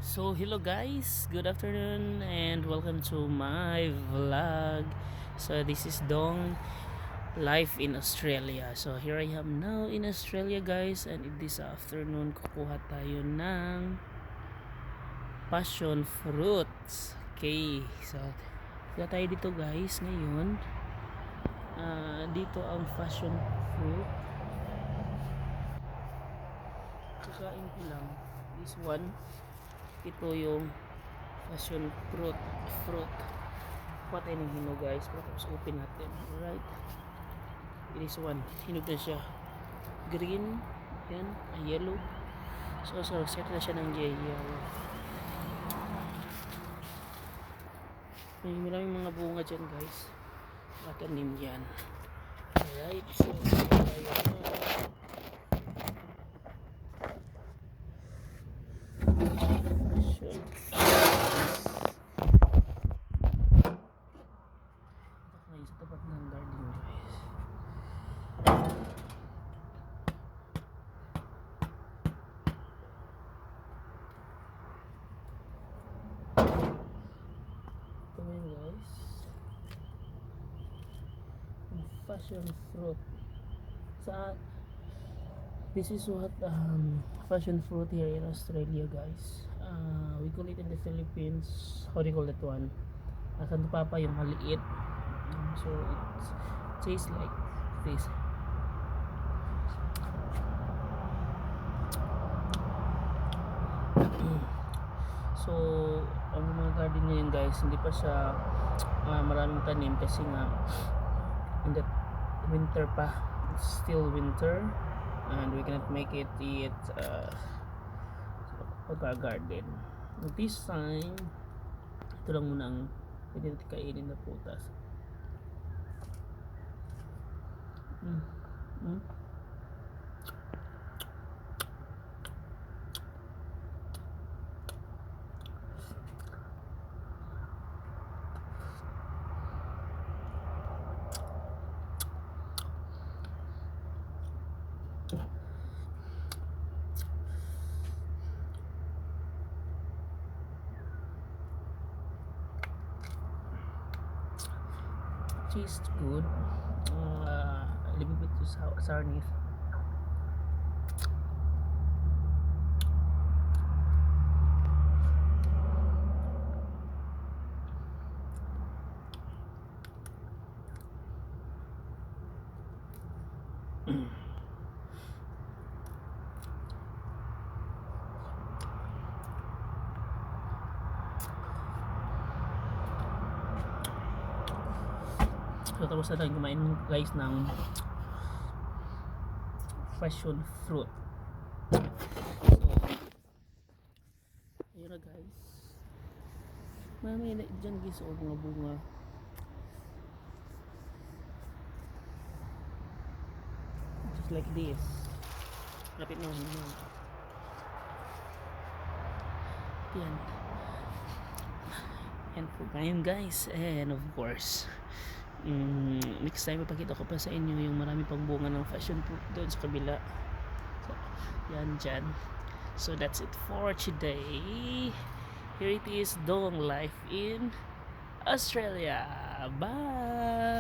So hello guys, good afternoon and welcome to my vlog. So this is Dong, life in Australia. So here I am now in Australia guys, and this afternoon kukuha tayo ng passion fruits. Okay, so kuha tayo dito guys ngayon. Dito ang passion fruit. Kakain ko lang this one. Ito yung passion fruit. Patay ng hinog guys, tapos open natin. Alright, this one hinog na siya, green yan, yellow. So set na siya ng yellow. May maraming mga bunga dyan guys, matanim yan. Alright, so sa tapat ng garden guys. Ito yun guys, passion fruit. This is what passion fruit here in Australia guys. We call it in the Philippines, how do you call that one? Santo papa, yung maliit. So it tastes like this. So ang mga garden ngayon guys, hindi pa siya maraming tanim kasi nga in the winter pa, it's still winter and we cannot make it eat pagka-garden. This time ito lang muna ang pwede natin kainin na putas. Tastes good, a little bit sourness. So tapos na tayo kumain guys ng passion fruit. So ayun na guys, mamaya na dyan guys, o mga bunga. Just like this. Lapit na yun. Yan. Yan po ngayon guys, and of course next time ipakita ko pa sa inyo yung marami pang bunga ng passion fruit doon sa kabila. So, yan dyan. So that's it for today. Here it is, Dong Life in Australia. Bye!